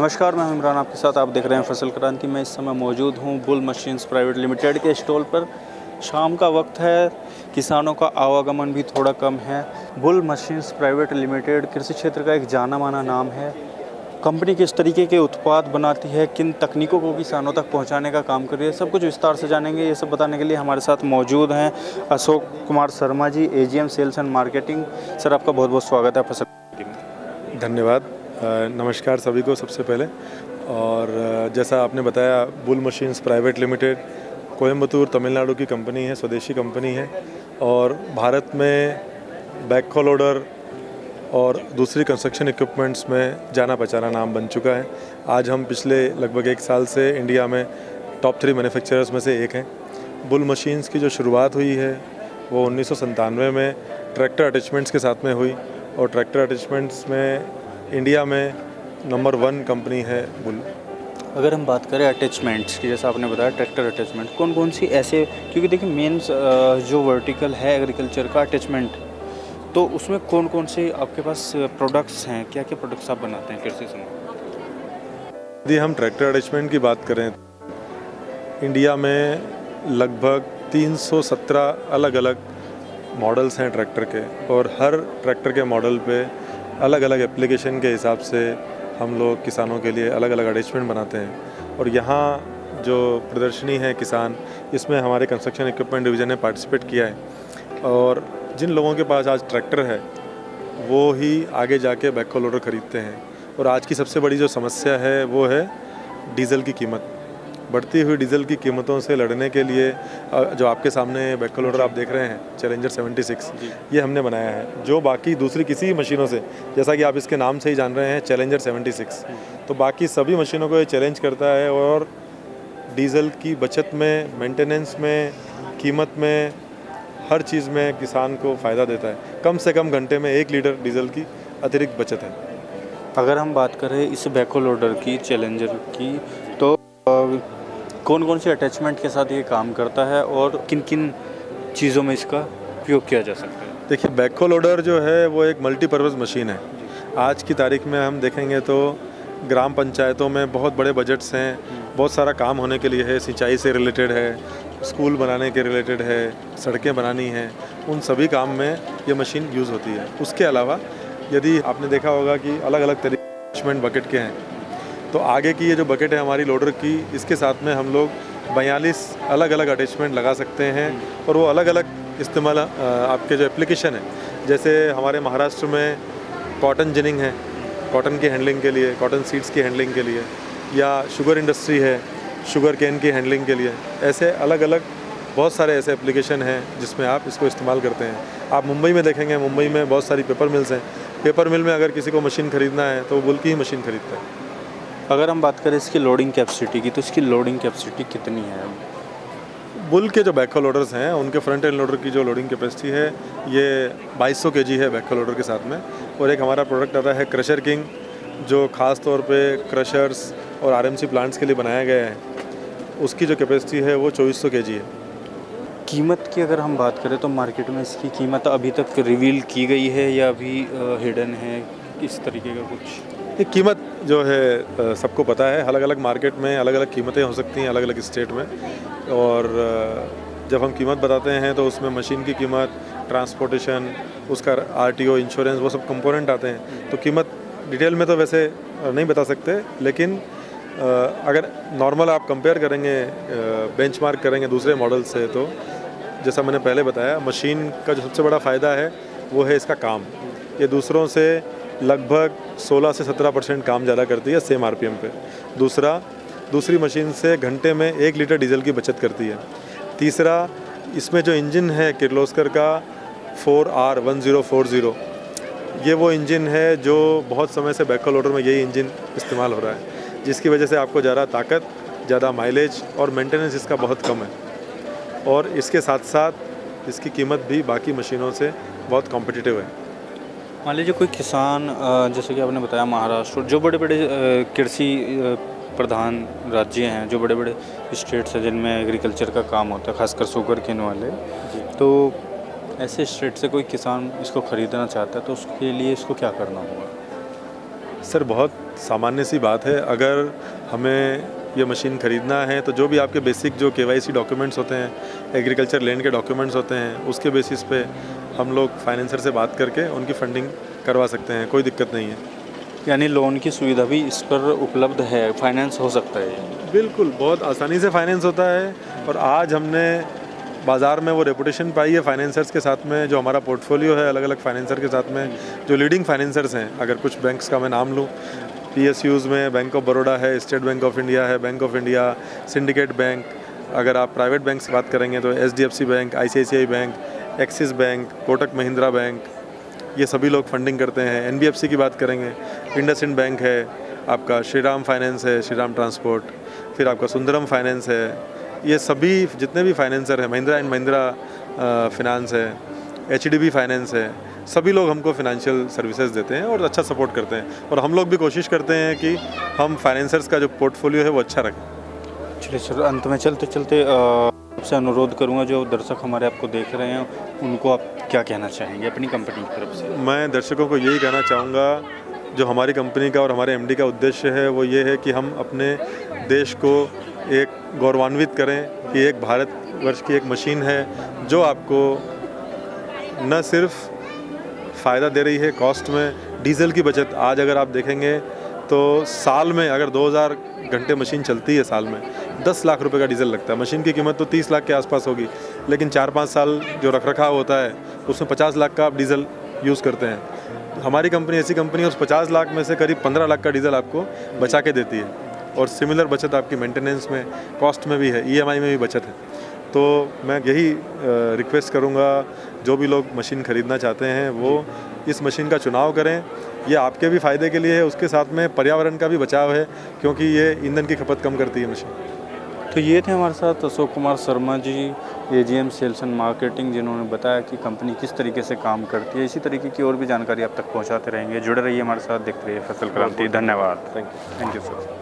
नमस्कार, मैं हूं इमरान, आपके साथ आप देख रहे हैं फसल क्रांति। मैं इस समय मौजूद हूं बुल मशीन्स प्राइवेट लिमिटेड के स्टॉल पर। शाम का वक्त है, किसानों का आवागमन भी थोड़ा कम है। बुल मशीन्स प्राइवेट लिमिटेड कृषि क्षेत्र का एक जाना माना नाम है। कंपनी किस तरीके के उत्पाद बनाती है, किन तकनीकों को किसानों तक पहुंचाने का काम कर रही है, सब कुछ विस्तार से जानेंगे। ये सब बताने के लिए हमारे साथ मौजूद हैं Ashok Kumar Sharma ji, AGM sales and marketing. Sir, आपका बहुत बहुत स्वागत है फसल क्रांति में। धन्यवाद। नमस्कार सभी को सबसे पहले। और जैसा आपने बताया, bull machines private limited Coimbatore Tamil Nadu की कंपनी है, स्वदेशी कंपनी है और भारत में बैकहो लोडर और दूसरी कंस्ट्रक्शन इक्विपमेंट्स में जाना पहचाना नाम बन चुका है। आज हम पिछले लगभग 1 साल से इंडिया में टॉप 3 मैन्युफैक्चरर्स में से एक हैं। बुल मशीन्स की जो शुरुआत हुई है वो 1997 में ट्रैक्टर अटैचमेंट्स के साथ में हुई और ट्रैक्टर अटैचमेंट्स में इंडिया में नंबर 1 कंपनी है बुल। अगर हम बात करें अटैचमेंट्स की, जैसा आपने बताया ट्रैक्टर अटैचमेंट, कौन कौन सी ऐसे, क्योंकि देखिए मेन जो वर्टिकल है एग्रीकल्चर का अटैचमेंट, तो उसमें कौन कौन से आपके पास प्रोडक्ट्स हैं, क्या क्या प्रोडक्ट्स आप बनाते हैं कृषि समय? यदि हम ट्रैक्टर अटैचमेंट की बात करें, इंडिया में लगभग 317 अलग अलग मॉडल्स हैं ट्रैक्टर के और हर ट्रैक्टर के मॉडल पे अलग अलग एप्लीकेशन के हिसाब से हम लोग किसानों के लिए अलग अलग अटैचमेंट बनाते हैं। और यहाँ जो प्रदर्शनी है किसान, इसमें हमारे कंस्ट्रक्शन इक्विपमेंट डिवीज़न ने पार्टिसिपेट किया है और जिन लोगों के पास आज ट्रैक्टर है वो ही आगे जाके बैकहो लोडर ख़रीदते हैं। और आज की सबसे बड़ी जो समस्या है वो है डीज़ल की कीमत। बढ़ती हुई डीज़ल की कीमतों से लड़ने के लिए जो आपके सामने बैकहो लोडर आप देख रहे हैं, चैलेंजर 76, ये हमने बनाया है, जो बाकी दूसरी किसी मशीनों से, जैसा कि आप इसके नाम से ही जान रहे हैं चैलेंजर 76, तो बाकी सभी मशीनों को ये चैलेंज करता है और डीज़ल की बचत में, मेंटेनेंस में, कीमत में, हर चीज़ में किसान को फ़ायदा देता है। कम से कम घंटे में 1 लीटर डीज़ल की अतिरिक्त बचत है। अगर हम बात करें इस बैकहो लोडर की, चैलेंजर की, तो कौन कौन से अटैचमेंट के साथ ये काम करता है और किन किन चीज़ों में इसका उपयोग किया जा सकता है? देखिए, बैकहो लोडर जो है वो एक मल्टीपर्पज़ मशीन है। आज की तारीख में हम देखेंगे तो ग्राम पंचायतों में बहुत बड़े बजट्स हैं, बहुत सारा काम होने के लिए है, सिंचाई से रिलेटेड है, स्कूल बनाने के रिलेटेड है, सड़कें बनानी हैं, उन सभी काम में ये मशीन यूज़ होती है। उसके अलावा यदि आपने देखा होगा कि अलग अलग तरीके के अटैचमेंट बकेट के हैं, तो आगे की ये जो बकेट है हमारी लोडर की, इसके साथ में हम लोग 42 अलग अलग अटैचमेंट लगा सकते हैं और वो अलग अलग इस्तेमाल आपके जो एप्लीकेशन है, जैसे हमारे महाराष्ट्र में कॉटन जिनिंग है, कॉटन की हैंडलिंग के लिए, कॉटन सीड्स की हैंडलिंग के लिए, या शुगर इंडस्ट्री है, शुगर केन की हैंडलिंग के लिए, ऐसे अलग अलग बहुत सारे ऐसे एप्लीकेशन हैं जिसमें आप इसको इस्तेमाल करते हैं। आप मुंबई में देखेंगे, मुंबई में बहुत सारी पेपर मिल्स हैं। पेपर मिल में अगर किसी को मशीन ख़रीदना है तो वो बुल की ही मशीन खरीदता है। अगर हम बात करें इसकी लोडिंग कैपेसिटी की, तो इसकी लोडिंग कैपेसिटी कितनी है? बुल के जो बैकहो लोडर्स हैं उनके फ्रंट एंड लोडर की जो लोडिंग कैपेसिटी है ये 2200 kg है बैकहो लोडर के साथ में। और एक हमारा प्रोडक्ट आता है क्रशर किंग, जो ख़ास तौर पे क्रशर्स और आरएमसी प्लांट्स के लिए बनाया गया है। उसकी जो कैपेसिटी है वो 2400 kg है। कीमत की अगर हम बात करें तो मार्केट में इसकी कीमत अभी तक रिवील की गई है या अभी हिडन है, इस तरीके का कुछ? ये कीमत जो है सबको पता है, अलग अलग मार्केट में अलग अलग कीमतें हो सकती हैं, अलग अलग स्टेट में। और जब हम कीमत बताते हैं तो उसमें मशीन की कीमत, ट्रांसपोर्टेशन, उसका आरटीओ, इंश्योरेंस, वो सब कंपोनेंट आते हैं। तो कीमत डिटेल में तो वैसे नहीं बता सकते, लेकिन अगर नॉर्मल आप कंपेयर करेंगे, बेंचमार्क करेंगे दूसरे मॉडल से, तो जैसा मैंने पहले बताया, मशीन का जो सबसे बड़ा फ़ायदा है वो है इसका काम। ये दूसरों से लगभग 16 से 17% काम ज़्यादा करती है सेम आरपीएम पे। दूसरी मशीन से घंटे में 1 लीटर डीजल की बचत करती है। तीसरा, इसमें जो इंजन है किर्लोस्कर का 4R1040, ये वो इंजन है जो बहुत समय से बैकहो लोडर में यही इंजन इस्तेमाल हो रहा है, जिसकी वजह से आपको ज़्यादा ताकत, ज़्यादा माइलेज और मेंटेनेंस इसका बहुत कम है। और इसके साथ साथ इसकी कीमत भी बाकी मशीनों से बहुत कॉम्पिटिटिव है। मान लीजिए कोई किसान, जैसे कि आपने बताया महाराष्ट्र, जो बड़े बड़े कृषि प्रधान राज्य हैं, जो बड़े बड़े स्टेट्स हैं जिनमें एग्रीकल्चर का काम होता है, खासकर शुगर केन वाले, तो ऐसे स्टेट से कोई किसान इसको ख़रीदना चाहता है तो उसके लिए इसको क्या करना होगा? सर बहुत सामान्य सी बात है। अगर हमें ये मशीन ख़रीदना है तो जो भी आपके बेसिक जो KYC डॉक्यूमेंट्स होते हैं, एग्रीकल्चर लैंड के डॉक्यूमेंट्स होते हैं, उसके बेसिस पे हम लोग फाइनेंसर से बात करके उनकी फंडिंग करवा सकते हैं, कोई दिक्कत नहीं है। यानी लोन की सुविधा भी इस पर उपलब्ध है, फाइनेंस हो सकता है? बिल्कुल, बहुत आसानी से फाइनेंस होता है और आज हमने बाज़ार में वो रेपुटेशन पाई है फाइनेंसर्स के साथ में। जो हमारा पोर्टफोलियो है अलग अलग फाइनेंसर के साथ में, जो लीडिंग फाइनेंसर्स हैं, अगर कुछ बैंक्स का मैं नाम लूँ, PSUs में बैंक ऑफ बड़ौदा है, स्टेट बैंक ऑफ इंडिया है, bank of India, syndicate bank. अगर आप प्राइवेट बैंक की बात करेंगे तो HDFC bank, ICICI bank, axis bank, Kotak Mahindra bank, ये सभी लोग फंडिंग करते हैं। NBFC की बात करेंगे, इंडसइंड बैंक है, आपका श्रीराम फाइनेंस है, श्रीराम ट्रांसपोर्ट, फिर आपका सुंदरम फाइनेंस है। ये सभी जितने भी फाइनेंसर हैं, महिंद्रा एंड महिंद्रा फिनांस है, HDB फाइनेंस है, सभी लोग हमको फिनेंशियल सर्विसेज देते हैं और अच्छा सपोर्ट करते हैं। और हम लोग भी कोशिश करते हैं कि हम फाइनेंसर्स का जो पोर्टफोलियो है वो अच्छा रखें। चलिए सर, अंत में चलते चलते आपसे अनुरोध करूंगा, जो दर्शक हमारे आपको देख रहे हैं उनको आप क्या कहना चाहेंगे अपनी कंपनी की तरफ से? मैं दर्शकों को यही कहना चाहूँगा, जो हमारी कंपनी का और हमारे MD का उद्देश्य है वो ये है कि हम अपने देश को एक गौरवान्वित करें कि एक भारतवर्ष की एक मशीन है जो आपको न सिर्फ फ़ायदा दे रही है कॉस्ट में, डीजल की बचत। आज अगर आप देखेंगे तो साल में अगर 2000 घंटे मशीन चलती है, साल में 10 लाख रुपए का डीजल लगता है। मशीन की कीमत तो 30 लाख के आसपास होगी, लेकिन 4-5 साल जो रखरखाव होता है उसमें 50 लाख का आप डीजल यूज़ करते हैं। हमारी कंपनी ऐसी कंपनी है, उस 50 लाख में से करीब 15 लाख का डीजल आपको बचा के देती है और सिमिलर बचत आपकी मेंटेनेंस में, कॉस्ट में भी है, EMI में भी बचत है। तो मैं यही रिक्वेस्ट करूँगा, जो भी लोग मशीन ख़रीदना चाहते हैं वो इस मशीन का चुनाव करें। ये आपके भी फ़ायदे के लिए है, उसके साथ में पर्यावरण का भी बचाव है, क्योंकि ये ईंधन की खपत कम करती है मशीन। तो ये थे हमारे साथ अशोक कुमार शर्मा जी, AGM सेल्स एंड मार्केटिंग, जिन्होंने बताया कि कंपनी किस तरीके से काम करती है। इसी तरीके की और भी जानकारी आप तक पहुंचाते रहेंगे। जुड़े रहिए हमारे साथ, देखते रहिए फसल क्रांति। धन्यवाद। Thank you. Thank you sir.